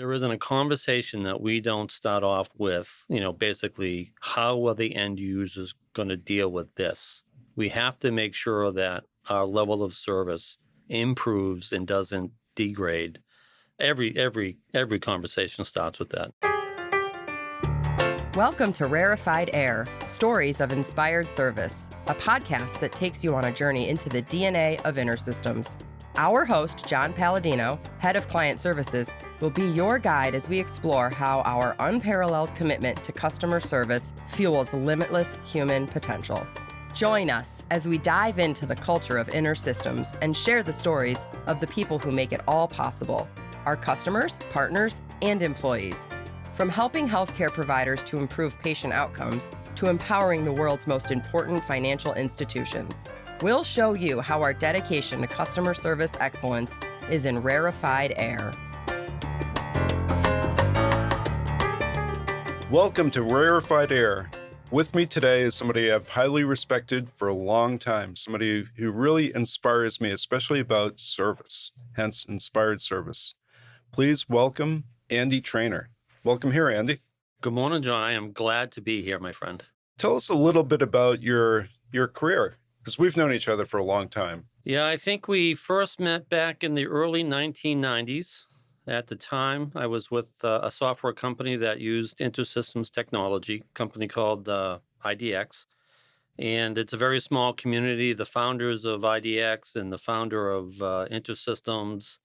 There isn't a conversation that we don't start off with, basically, how are the end users going to deal with this? We have to make sure that our level of service improves and doesn't degrade. Every conversation starts with that. Welcome to Rarefied Air, Stories of Inspired Service, a podcast that takes you on a journey into the DNA of InterSystems. Our host, John Palladino, Head of Client Services, will be your guide as we explore how our unparalleled commitment to customer service fuels limitless human potential. Join us as we dive into the culture of InterSystems and share the stories of the people who make it all possible, our customers, partners, and employees. From helping healthcare providers to improve patient outcomes to empowering the world's most important financial institutions, we'll show you how our dedication to customer service excellence is in rarefied air. Welcome to Rarefied Air. With me today is somebody I've highly respected for a long time, somebody who really inspires me, especially about service, hence InspiredService. Please welcome Andy Treanor. Welcome here, Andy. Good morning, John. I am glad to be here, my friend. Tell us a little bit about your career, because we've known each other for a long time. Yeah, I think we first met back in the early 1990s. At the time, I was with a software company that used InterSystems technology, a company called IDX. And it's a very small community. The founders of IDX and the founder of InterSystems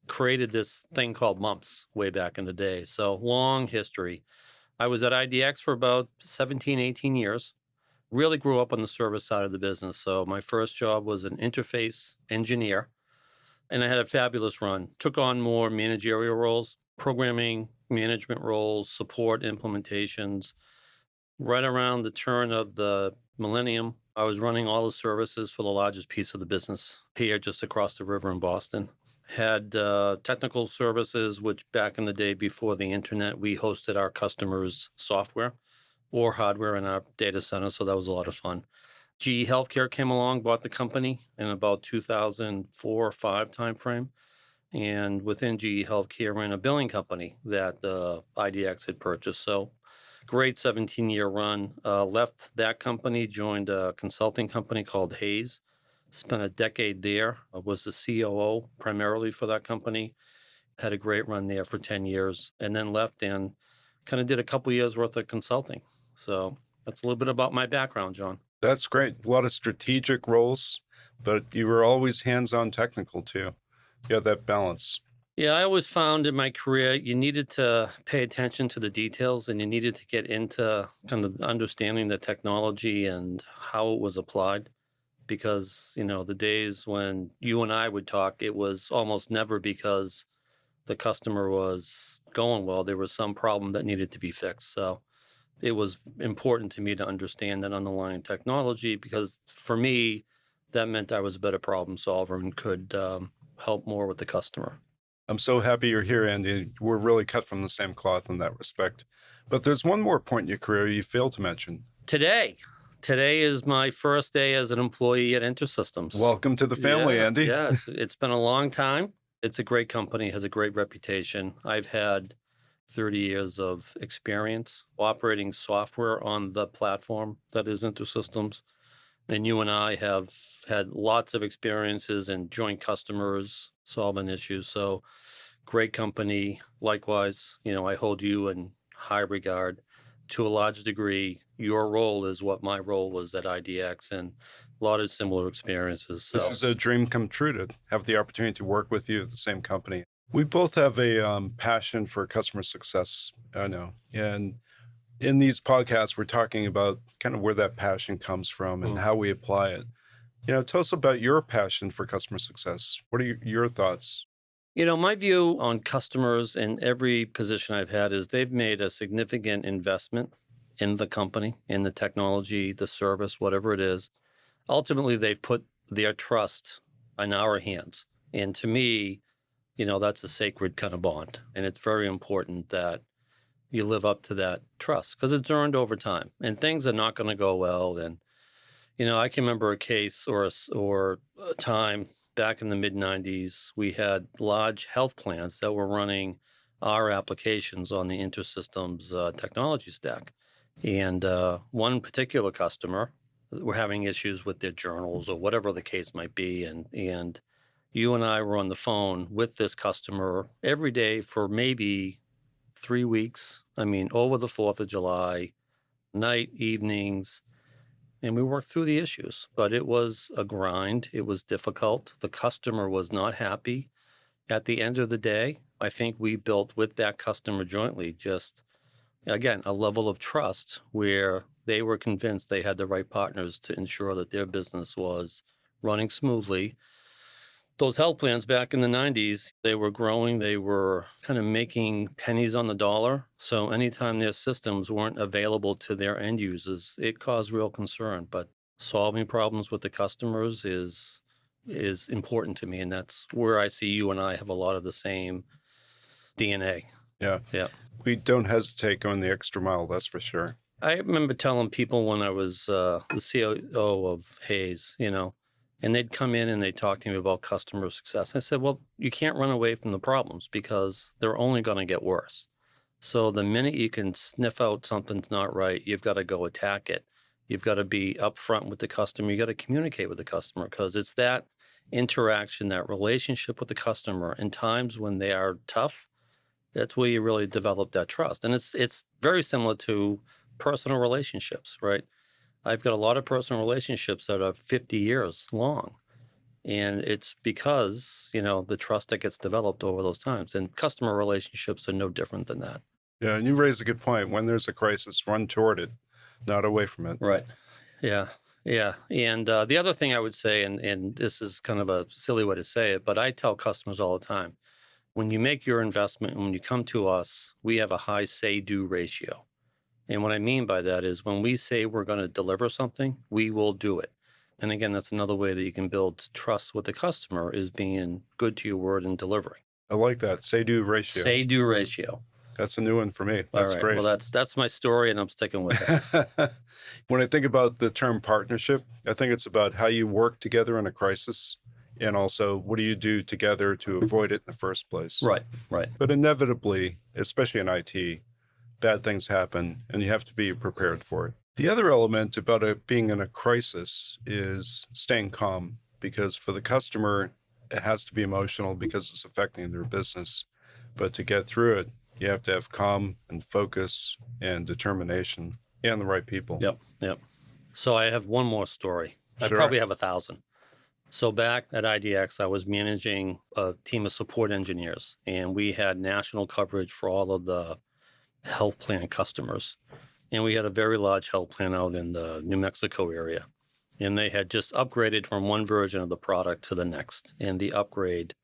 created this thing called MUMPS way back in the day. So long history. I was at IDX for about 17, 18 years. Really grew up on the service side of the business. So my first job was an interface engineer. And I had a fabulous run. Took on more managerial roles, programming, management roles, support implementations. Right around the turn of the millennium, I was running all the services for the largest piece of the business here just across the river in Boston. Had technical services, which back in the day before the internet, we hosted our customers' software or hardware in our data center. So that was a lot of fun. GE Healthcare came along, bought the company in about 2004 or 5 timeframe. And within GE Healthcare ran a billing company that IDX had purchased. So great 17-year run. Left that company, joined a consulting company called Hayes. Spent a decade there. I was the COO primarily for that company. Had a great run there for 10 years and then left and kind of did a couple years worth of consulting. So that's a little bit about my background, John. That's great. A lot of strategic roles, but you were always hands-on technical too. You had that balance. Yeah, I always found in my career you needed to pay attention to the details and you needed to get into kind of understanding the technology and how it was applied. Because, the days when you and I would talk, it was almost never because the customer was going well. There was some problem that needed to be fixed. So it was important to me to understand that underlying technology because for me, that meant I was a better problem solver and could help more with the customer. I'm so happy you're here, Andy. We're really cut from the same cloth in that respect. But there's one more point in your career you failed to mention. Today is my first day as an employee at InterSystems. Welcome to the family, Yeah, Andy. Yes, it's been a long time. It's a great company, has a great reputation. I've had 30 years of experience operating software on the platform that is InterSystems. And you and I have had lots of experiences in joint customers, solving issues. So great company. Likewise, I hold you in high regard. To a large degree, your role is what my role was at IDX and a lot of similar experiences. So. This is a dream come true to have the opportunity to work with you at the same company. We both have a passion for customer success, I know. And in these podcasts, we're talking about kind of where that passion comes from and how we apply it. Tell us about your passion for customer success. What are your thoughts? My view on customers in every position I've had is they've made a significant investment in the company, in the technology, the service, whatever it is. Ultimately, they've put their trust in our hands. And to me, that's a sacred kind of bond. And it's very important that you live up to that trust because it's earned over time and things are not going to go well. And, I can remember a case or a time back in the mid-90s, we had large health plans that were running our applications on the InterSystems technology stack. And one particular customer, were having issues with their journals or whatever the case might be. And you and I were on the phone with this customer every day for maybe 3 weeks. I mean, over the 4th of July, night, evenings, and we worked through the issues. But it was a grind. It was difficult. The customer was not happy. At the end of the day, I think we built with that customer jointly just, again, a level of trust where they were convinced they had the right partners to ensure that their business was running smoothly. Those health plans back in the 90s, they were growing. They were kind of making pennies on the dollar. So anytime their systems weren't available to their end users, it caused real concern. But solving problems with the customers is important to me. And that's where I see you and I have a lot of the same DNA. Yeah. Yeah. We don't hesitate going the extra mile, that's for sure. I remember telling people when I was the COO of Hayes, and they'd come in and they'd talk to me about customer success. I said, well, you can't run away from the problems because they're only going to get worse. So the minute you can sniff out something's not right, you've got to go attack it. You've got to be upfront with the customer. You got to communicate with the customer because it's that interaction, that relationship with the customer in times when they are tough. That's where you really develop that trust. And it's very similar to personal relationships, right? I've got a lot of personal relationships that are 50 years long. And it's because, the trust that gets developed over those times. And customer relationships are no different than that. Yeah, and you raise a good point. When there's a crisis, run toward it, not away from it. Right. Yeah. Yeah. And the other thing I would say, and this is kind of a silly way to say it, but I tell customers all the time, when you make your investment and when you come to us, we have a high say-do ratio. And what I mean by that is when we say we're going to deliver something, we will do it. And again, that's another way that you can build trust with the customer is being good to your word and delivering. I like that. Say-do ratio. Say-do ratio. That's a new one for me. That's all right. great. Well, that's my story, and I'm sticking with it. When I think about the term partnership, I think it's about how you work together in a crisis and also what do you do together to avoid it in the first place. Right. But inevitably, especially in IT, bad things happen and you have to be prepared for it. The other element about it being in a crisis is staying calm because for the customer, it has to be emotional because it's affecting their business. But to get through it, you have to have calm and focus and determination and the right people. Yep. So I have one more story. Sure. I probably have 1,000. So back at IDX, I was managing a team of support engineers, and we had national coverage for all of the health plan customers. And we had a very large health plan out in the New Mexico area. And they had just upgraded from one version of the product to the next. And the upgrade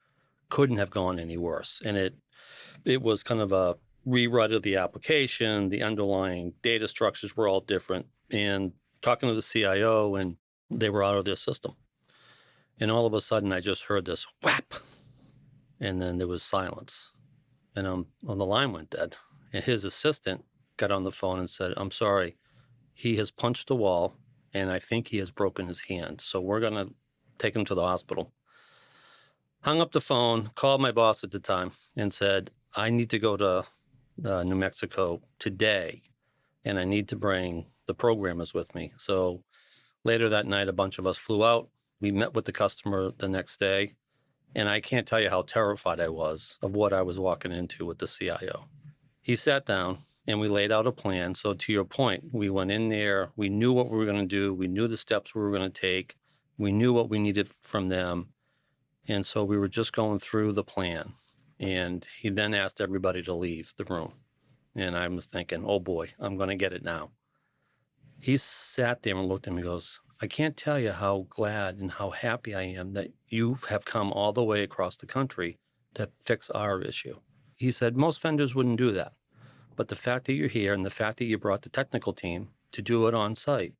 couldn't have gone any worse. And it was kind of a rewrite of the application. The underlying data structures were all different. And talking to the CIO, and they were out of their system. And all of a sudden, I just heard this whap. And then there was silence. And the line went dead. And his assistant got on the phone and said, I'm sorry, he has punched the wall, and I think he has broken his hand. So we're going to take him to the hospital. Hung up the phone, called my boss at the time, and said, I need to go to New Mexico today, and I need to bring the programmers with me. So later that night, a bunch of us flew out. We met with the customer the next day, and I can't tell you how terrified I was of what I was walking into with the CIO. He sat down, and we laid out a plan. So to your point, we went in there. We knew what we were going to do. We knew the steps we were going to take. We knew what we needed from them. And so we were just going through the plan. And he then asked everybody to leave the room. And I was thinking, oh boy, I'm going to get it now. He sat there and looked at me and goes, I can't tell you how glad and how happy I am that you have come all the way across the country to fix our issue. He said, most vendors wouldn't do that. But the fact that you're here and the fact that you brought the technical team to do it on site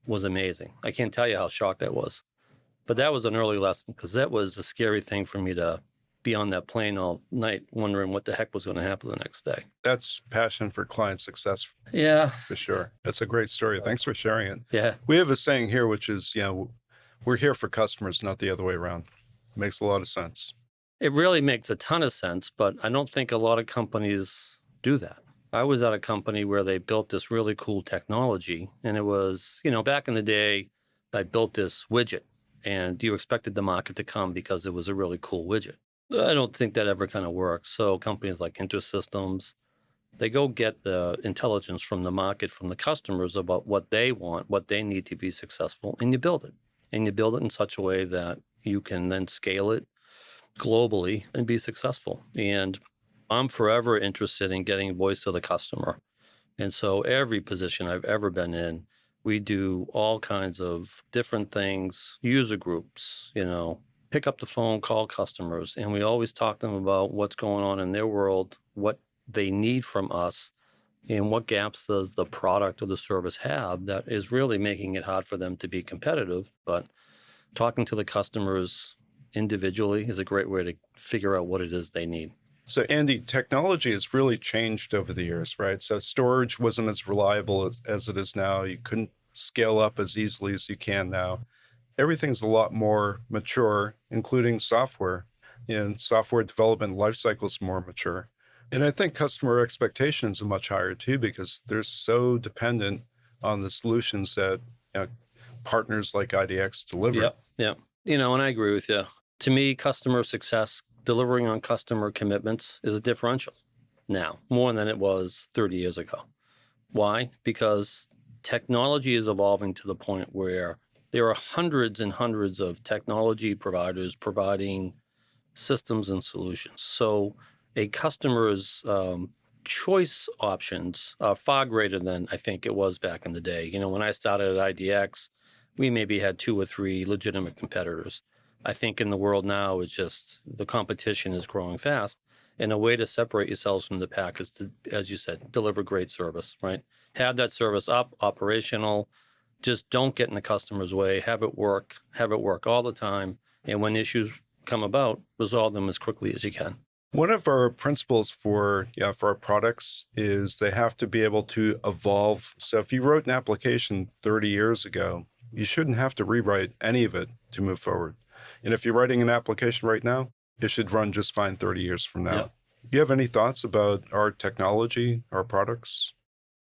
was amazing. I can't tell you how shocked I was. But that was an early lesson because that was a scary thing for me to be on that plane all night wondering what the heck was going to happen the next day. That's passion for client success. Yeah. For sure. That's a great story. Thanks for sharing it. Yeah. We have a saying here, which is, we're here for customers, not the other way around. Makes a lot of sense. It really makes a ton of sense, but I don't think a lot of companies do that. I was at a company where they built this really cool technology, and it was, back in the day, I built this widget, and you expected the market to come because it was a really cool widget. I don't think that ever kind of works. So companies like InterSystems, they go get the intelligence from the market, from the customers about what they want, what they need to be successful, and you build it. And you build it in such a way that you can then scale it globally and be successful. And I'm forever interested in getting voice of the customer. And so every position I've ever been in, we do all kinds of different things, user groups, pick up the phone, call customers, and we always talk to them about what's going on in their world, what they need from us, and what gaps does the product or the service have that is really making it hard for them to be competitive. But talking to the customers individually is a great way to figure out what it is they need. So, Andy, technology has really changed over the years, right? So storage wasn't as reliable as it is now. You couldn't scale up as easily as you can now. Everything's a lot more mature, including software, and software development lifecycle is more mature. And I think customer expectations are much higher too, because they're so dependent on the solutions that partners like IDX deliver. Yep. And I agree with you. To me, customer success, delivering on customer commitments is a differential now, more than it was 30 years ago. Why? Because technology is evolving to the point where there are hundreds and hundreds of technology providers providing systems and solutions. So a customer's choice options are far greater than I think it was back in the day. When I started at IDX, we maybe had 2 or 3 legitimate competitors. I think in the world now, it's just the competition is growing fast. And a way to separate yourselves from the pack is to, as you said, deliver great service, right? Have that service up, operational. Just don't get in the customer's way. Have it work all the time. And when issues come about, resolve them as quickly as you can. One of our principles for our products is they have to be able to evolve. So if you wrote an application 30 years ago, you shouldn't have to rewrite any of it to move forward. And if you're writing an application right now, it should run just fine 30 years from now. Yep. Do you have any thoughts about our technology, our products?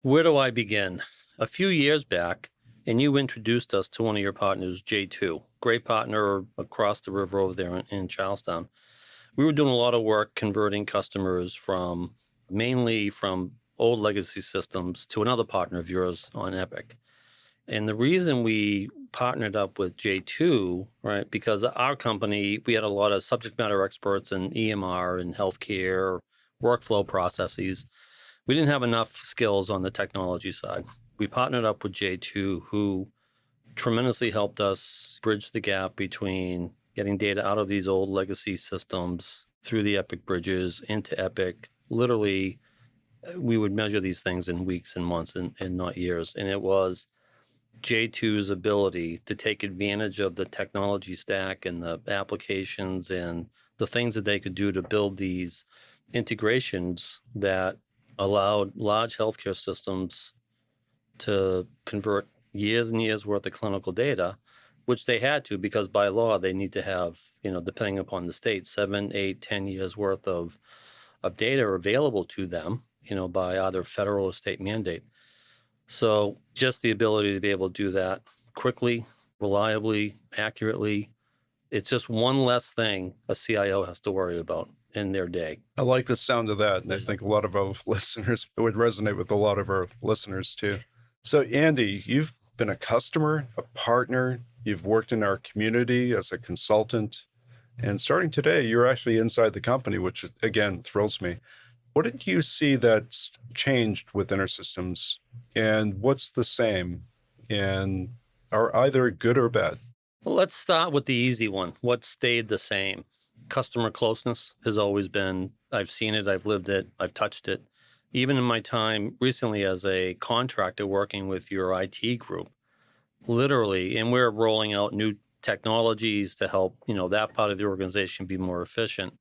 Where do I begin? A few years back, and you introduced us to one of your partners, J2, great partner across the river over there in Charlestown. We were doing a lot of work converting customers mainly from old legacy systems to another partner of yours on Epic. And the reason we partnered up with J2, right, because our company, we had a lot of subject matter experts in EMR and healthcare, workflow processes. We didn't have enough skills on the technology side. We partnered up with J2, who tremendously helped us bridge the gap between getting data out of these old legacy systems through the Epic bridges into Epic. Literally, we would measure these things in weeks and months and not years. And it was J2's ability to take advantage of the technology stack and the applications and the things that they could do to build these integrations that allowed large healthcare systems to convert years and years worth of clinical data, which they had to because by law they need to have, depending upon the state, 7, 8, 10 years worth of data available to them, by either federal or state mandate. So just the ability to be able to do that quickly, reliably, accurately, it's just one less thing a CIO has to worry about in their day. I like the sound of that. And I think a lot of our listeners, it would resonate with a lot of our listeners too. So Andy, you've been a customer, a partner, you've worked in our community as a consultant, and starting today, you're actually inside the company, which again, thrills me. What did you see that's changed with InterSystems, and what's the same, and are either good or bad? Well, let's start with the easy one. What stayed the same? Customer closeness has always been, I've seen it, I've lived it, I've touched it. Even in my time recently as a contractor working with your IT group, literally, and we're rolling out new technologies to help, that part of the organization be more efficient.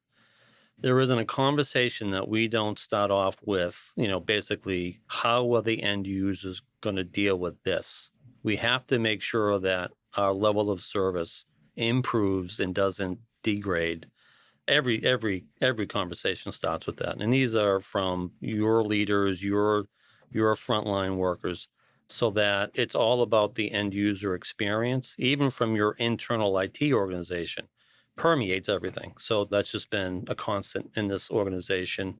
There isn't a conversation that we don't start off with, basically, how are the end users going to deal with this? We have to make sure that our level of service improves and doesn't degrade Every conversation starts with that. And these are from your leaders, your frontline workers, so that it's all about the end user experience, even from your internal IT organization, permeates everything. So that's just been a constant in this organization.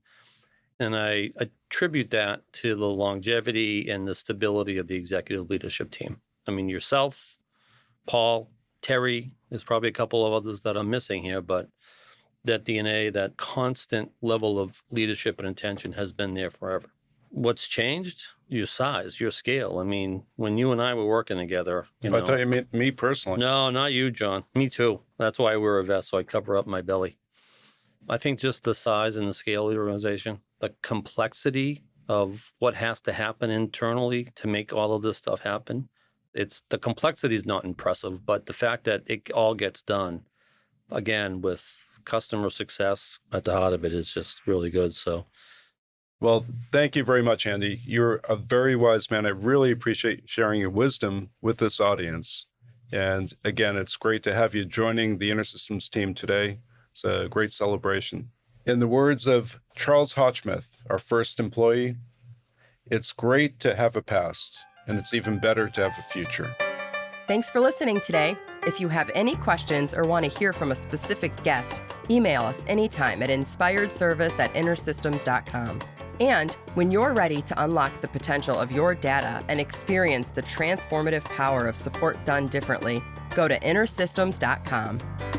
And I attribute that to the longevity and the stability of the executive leadership team. I mean, yourself, Paul, Terry, there's probably a couple of others that I'm missing here, but that DNA, that constant level of leadership and attention has been there forever. What's changed? Your size, your scale. I mean, when you and I were working together, I thought you meant me personally. No, not you, John. Me too. That's why I wear a vest, so I cover up my belly. I think just the size and the scale of the organization, the complexity of what has to happen internally to make all of this stuff happen. The complexity is not impressive, but the fact that it all gets done, again, with customer success at the heart of it is just really good. So, well, thank you very much, Andy. You're a very wise man. I really appreciate sharing your wisdom with this audience. And again, it's great to have you joining the InterSystems team today. It's a great celebration. In the words of Charles Hotchmuth, our first employee, it's great to have a past, and it's even better to have a future. Thanks for listening today. If you have any questions or want to hear from a specific guest, email us anytime at InspiredService@InterSystems.com. And when you're ready to unlock the potential of your data and experience the transformative power of support done differently, go to InterSystems.com.